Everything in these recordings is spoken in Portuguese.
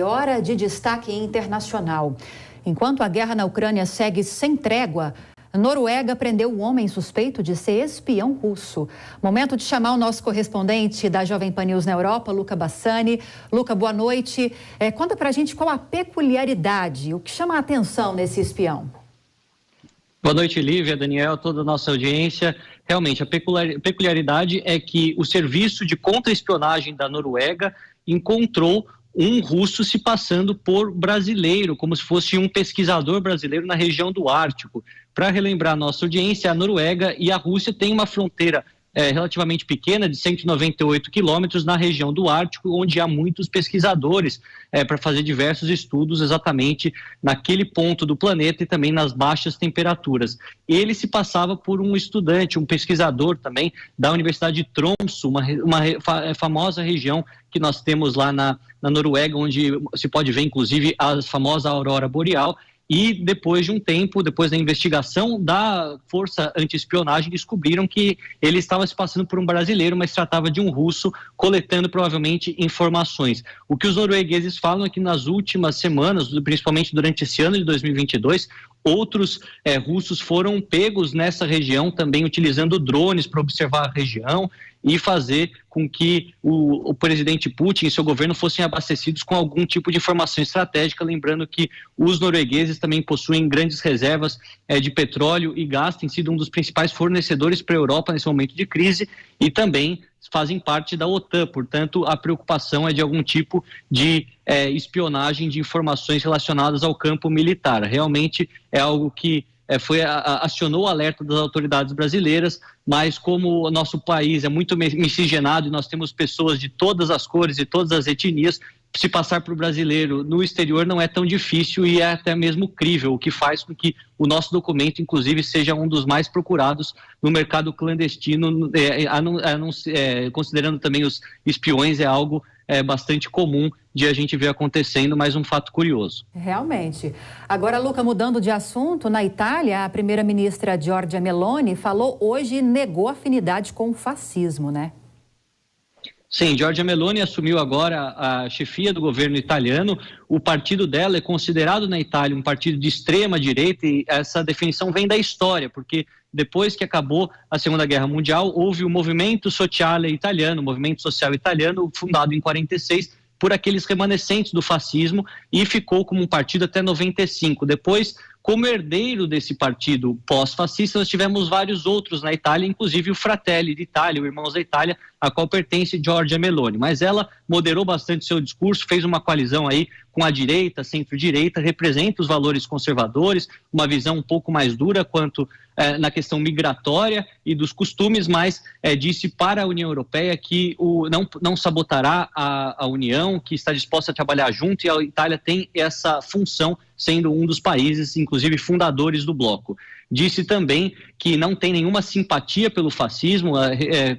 Hora de destaque internacional. Enquanto a guerra na Ucrânia segue sem trégua, a Noruega prendeu um homem suspeito de ser espião russo. Momento de chamar o nosso correspondente da Jovem Pan News na Europa, Luca Bassani. Luca, boa noite. Conta pra gente qual a peculiaridade, o que chama a atenção nesse espião. Boa noite, Lívia, Daniel, toda a nossa audiência. Realmente, a peculiaridade é que o serviço de contra-espionagem da Noruega encontrou um russo se passando por brasileiro, como se fosse um pesquisador brasileiro na região do Ártico. Para relembrar a nossa audiência, a Noruega e a Rússia têm uma fronteira relativamente pequena, de 198 quilômetros, na região do Ártico, onde há muitos pesquisadores para fazer diversos estudos exatamente naquele ponto do planeta e também nas baixas temperaturas. Ele se passava por um estudante, um pesquisador também da Universidade de Tromsø, uma famosa região que nós temos lá na Noruega, onde se pode ver inclusive a famosa aurora boreal. E depois de um tempo, depois da investigação da Força Anti-Espionagem, descobriram que ele estava se passando por um brasileiro, mas tratava de um russo, coletando provavelmente informações. O que os noruegueses falam é que nas últimas semanas, principalmente durante esse ano de 2022, outros russos foram pegos nessa região, também utilizando drones para observar a região e fazer com que o presidente Putin e seu governo fossem abastecidos com algum tipo de informação estratégica, lembrando que os noruegueses também possuem grandes reservas de petróleo e gás, têm sido um dos principais fornecedores para a Europa nesse momento de crise e também fazem parte da OTAN, portanto a preocupação é de algum tipo de espionagem de informações relacionadas ao campo militar. Realmente é algo que acionou o alerta das autoridades brasileiras, mas como o nosso país é muito miscigenado e nós temos pessoas de todas as cores e todas as etnias, se passar por brasileiro no exterior não é tão difícil e é até mesmo crível, o que faz com que o nosso documento, inclusive, seja um dos mais procurados no mercado clandestino, considerando também os espiões, é algo bastante comum de a gente ver acontecendo, mas um fato curioso. Realmente. Agora, Luca, mudando de assunto, na Itália, a primeira-ministra Giorgia Meloni falou hoje e negou afinidade com o fascismo, né? Sim, Giorgia Meloni assumiu agora a chefia do governo italiano. O partido dela é considerado na Itália um partido de extrema direita e essa definição vem da história, porque depois que acabou a Segunda Guerra Mundial, houve o Movimento Sociale Italiano, o Movimento Social Italiano, fundado em 46, por aqueles remanescentes do fascismo e ficou como um partido até 95. Depois, como herdeiro desse partido pós-fascista, nós tivemos vários outros na Itália, inclusive o Fratelli d'Italia, o Irmãos da Itália, a qual pertence Giorgia Meloni. Mas ela moderou bastante seu discurso, fez uma coalizão aí com a direita, centro-direita, representa os valores conservadores, uma visão um pouco mais dura quanto na questão migratória e dos costumes, mas disse para a União Europeia que não sabotará a União, que está disposta a trabalhar junto, e a Itália tem essa função, sendo um dos países, inclusive, fundadores do bloco. Disse também que não tem nenhuma simpatia pelo fascismo,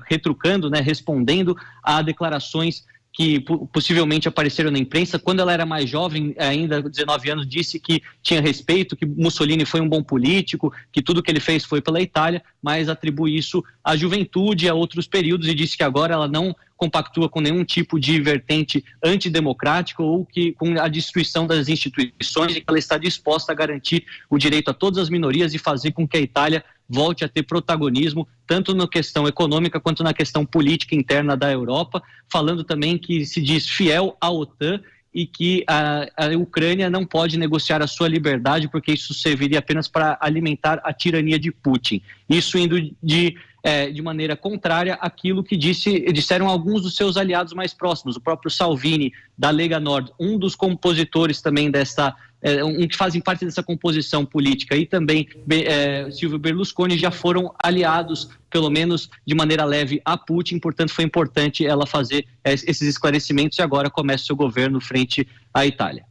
retrucando, respondendo a declarações que possivelmente apareceram na imprensa. Quando ela era mais jovem, ainda 19 anos, disse que tinha respeito, que Mussolini foi um bom político, que tudo que ele fez foi pela Itália, mas atribui isso à juventude, a outros períodos, e disse que agora ela não compactua com nenhum tipo de vertente antidemocrática ou com a destruição das instituições, e que ela está disposta a garantir o direito a todas as minorias e fazer com que a Itália volte a ter protagonismo, tanto na questão econômica quanto na questão política interna da Europa, falando também que se diz fiel à OTAN e que a Ucrânia não pode negociar a sua liberdade, porque isso serviria apenas para alimentar a tirania de Putin. Isso indo de maneira contrária àquilo que disseram alguns dos seus aliados mais próximos, o próprio Salvini, da Lega Nord, um dos compositores também que fazem parte dessa composição política, e também Silvio Berlusconi, já foram aliados, pelo menos de maneira leve, a Putin. Portanto, foi importante ela fazer esses esclarecimentos e agora começa o seu governo frente à Itália.